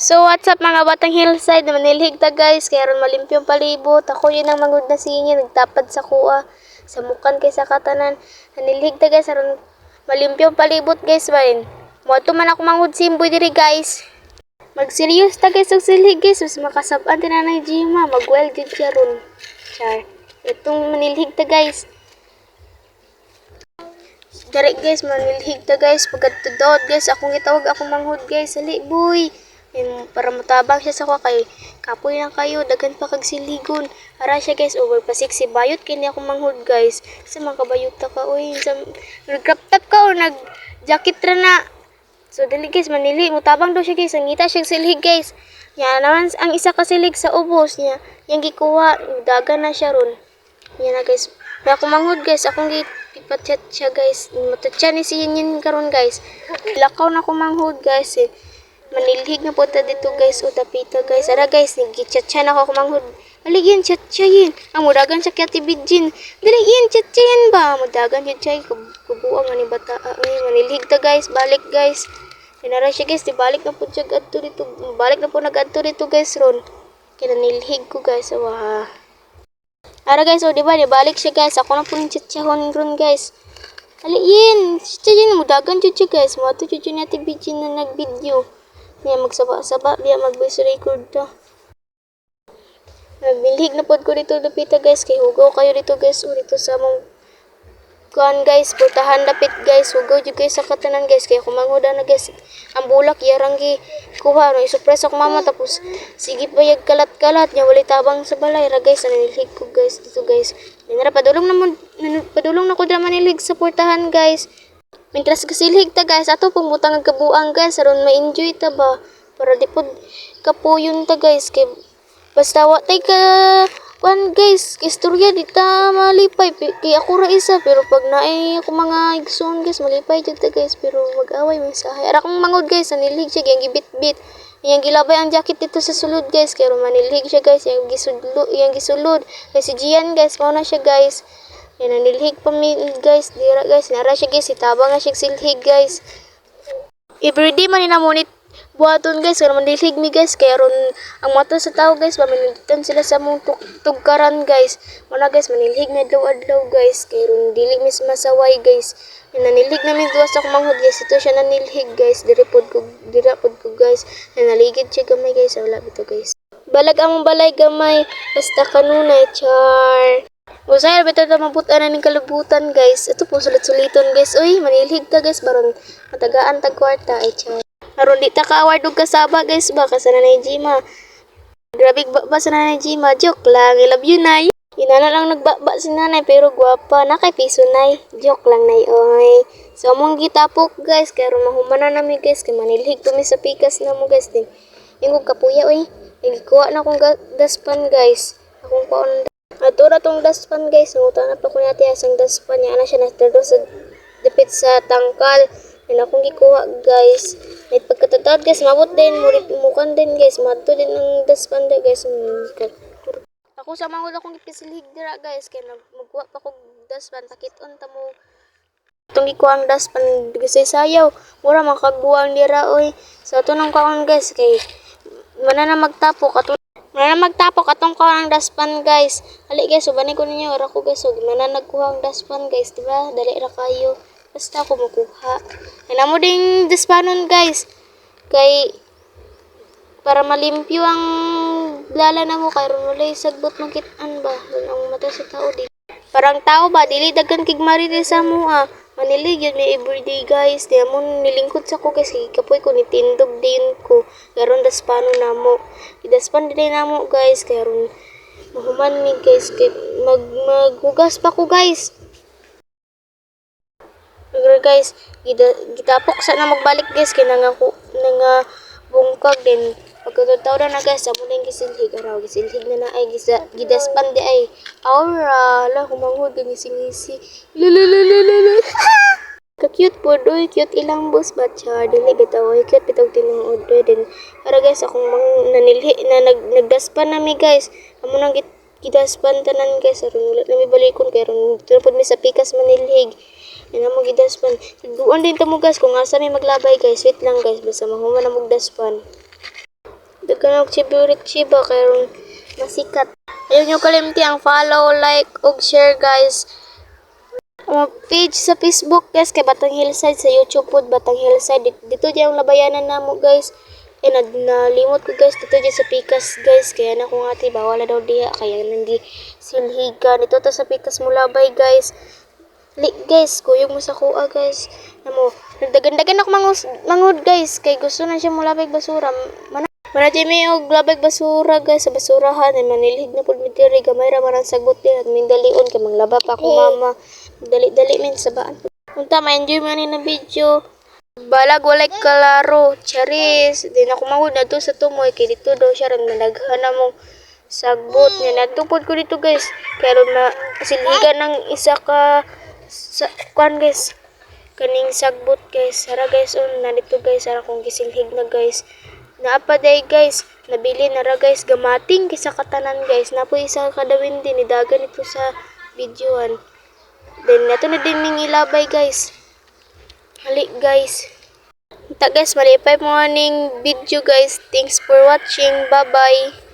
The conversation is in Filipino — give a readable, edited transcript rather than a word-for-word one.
So what's up mga batang hillside, manilhig ta guys, kaya ron malimpyong palibot. Ako yun ang mangud na singin, nagtapad sa kuha, sa mukan kay sa katanan. Nanilhig ta guys, ron malimpyong palibot guys bain. Moto man ako mangud simboy diri guys. Magseryos ta guys og silhig guys, mas makasab-an din na Jima, mag-well jud siya ron. Char. Itong manilhig ta guys. Dari guys, manilhig ta guys, pagkatudod guys, akong gitawag akong manghud guys, ali boy. Para matabang siya sa ko kay kapoy lang kayo, daghan pa kag siligon. Ara siya guys, over pa 6 bayot kini ako manghud guys. Sa mga kabayot ta ka oy, sa nag-crop top ka o nag jacket ra na. So dili guys, manili mutabang daw siya guys, ngita siya silhig guys. Ya naman ang isa ka silig sa ubos niya, yang gikuha, dagan na siya ron. Yan na guys. May ako manghud guys, akong ipachat siya guys. Matatsa ni si Yin karon guys. Lakaw na ako manghud guys eh. Manilhig na po ta dito guys, o tapita guys. Ara guys, nag-chat siya na ako manghud. Aligyan, chat siya yin. Ang mudagan siya kaya tibidjin. Dali yin, chat siya yin ba? Mudagan yun siya, kubuang nga ni bata. Manilhig ta guys, balik guys. Pinara siya guys, di balik na po siya adto dito. Balik na po nag-adto dito guys ron. Kaya nanilhig ko guys, wah. Ara guys, o diba, di balik siya guys. Ako na po yung chat siya ron guys. Aliyin, chat siya yin, mudagan siya guys. Mato siya niya tibidjin na nag-video. Niya magsaba-saba, biya mag-voice record ta. Nagbilhig na pod ko dito dapita guys, kay hugaw kayo dito guys, o dito sa mong kuan guys, putahan dapit guys, hugaw jud guys sa katanan guys, kay kumanghuda na guys. Ang bulak yarang gi kuha no, isurprise ako mama tapos sige bayag kalat-kalat nya wali tabang sa balay ra guys, nanilhig ko guys dito guys. Dinara padulong na ko dra manilhig sa portahan guys. Mintras kasilhig ta guys, ato pong butang ang kabuang guys, aron ma-enjoy ta ba? Para di pod kapuyon ta guys, kay basta wa tay ka kuan guys, istorya di ta malipay, kay ako ra isa, pero pag naay ako mga igsoon guys, malipay jud ta guys, pero mag-away man sahay. Ara kong mangod guys, nanilhig siya, yang gibit-bit, yang gilabay ang jacket dito sa sulod guys, kay manilhig siya guys, yang gisulod, kay si Gian guys, mao na siya guys. Yan, nanilhig pa mi guys, dira guys, nara siya guys, itabang na siya silhig guys. Everyday man inamunit buhaton guys, kaya manilhig mi guys, kaya ron ang mata sa tao guys, paminunditan sila sa mong tugkaran guys. Muna guys, manilhig na adlaw-adlaw guys, kaya ron dili mis masaway guys. Yan, nanilhig namin duwas ako manghud guys, ito siya nanilhig guys, dira pod ko guys, yan, naligid siya gamay guys, wala bito guys. Balag ang balay gamay, basta kanunay, char. Usay beto ta mabutan na ning kalubutan guys. Ito po sulit-suliton guys. Uy, manilhig ta guys baron matagaan tag kwarta ay chay. Aron di ta ka award og kasaba guys ba ka sa Nanay Jima. Grabe ba sa Nanay Jima, joke lang. I love you nay. Inana lang nagbaba si nanay pero gwapa na kay piso nay. Joke lang nay oy. So among gitapok guys kay ron mahuman na nami guys kay manilhig kami sa pikas na mo guys din. Ingog kapuya oy. Nagikuha na akong daspan guys. Akong kuan ato ra tong daspan guys, ngutan na pa ko natin asang daspan niya, ana siya na sa dipit sa tangkal. Yan akong gikuha guys. At pagkatatad guys, mabot din, mukan din guys, madto din ang daspan din guys. Ako sa mangod akong ipisilhig dira guys, kaya magkuha pa kong daspan, takit-on ta mo. Itong gikuha ang daspan, kasi sayaw, mura makagbuwang dira oy. So ito nang kuhaan guys, kay mana magtapok, atong kuha ang daspan guys. Ali guys, subani ko ninyo, ara ko guys, mana nagkuha ang daspan guys, diba? Dali ra kayo. Basta ako makuha. Ano mo ding daspanon guys. Kay para malimpyo ang lala na mo, kay runulay sagbot magkitaan ba? Ang mata sa tao di. Parang tao ba, dili daghan kig mariri sa mo ah. Manilig yun may everyday guys. Di amon nilingkod sa ko kasi kapoy ko nitindog din ko. Karon daspano na mo. Idaspan din na mo guys. Karon mahuman mi guys. Maghugas pa ko guys. Pero guys, gitapok sa na magbalik guys. Kaya nga bungkag din. Pagkatataw na guys, amo na yung gisilhig. Araw, gisilhig na ay gidaspan di ay. Aura, ala, kumanghod, gangisi-ngisi. Lalalala. Ka-cute po, doy. Cute ilang boss ba? Char, dili bitaw. Cute bitaw tinuod. Din. Para guys, akong nanilhi, nagdaspan na mi guys. Amo nang gidaspan tanan guys. Aron ulit na mi balikon. Kaya ron, tunapod mi sa pikas manilhig. Yan mo gidaspan. Duan din ta mo guys, kung asa mi maglabay guys. Wait lang guys, basta mahuman na mo daspan. Dagan og chiba karon masikat. Ayaw nyo kalimti ang follow, like, ug share guys. Ang page sa Facebook guys kay Batang Hillside, sa YouTube pod Batang Hillside. Dito di ang labayanan namo guys. Nalimot ko guys dito di sa Pikas guys, kaya na kung ati bawal na daw diha kaya nandi silhigan dito to sa Pikas Mulabay guys. Guys, kuyog mo sa kuha guys. Namo, nagdagan-dagan ako mangud guys kay gusto na siya mulabay basura. Manadya may og labay basura guys sa basurahan ay manilhig na pud mi diri gamay ra man ang sagot din at mindalion kay manglaba pa ako mama. Dali-dali min sa baan. Unta ma-enjoy man ni na video. Balag walay kalaro, charis. Di na ko mahud na to sa tumoy kay dito daw siya rang nalaghan na mong sagbot niya. Natupod ko dito guys. Kaya ron silhigan ng isa ka kuan guys. Kaning sagbot guys. Sara guys na dito guys. Sara kong gisilhig na guys. Naapa day guys. Nabili na ra guys. Gamating kisa katanan guys. Napo isa kadawin din. Idagan ito sa videoan. Then nato na din ning ilabay guys. Halik guys. Ita guys, malipay mo ning video guys. Thanks for watching. Bye bye.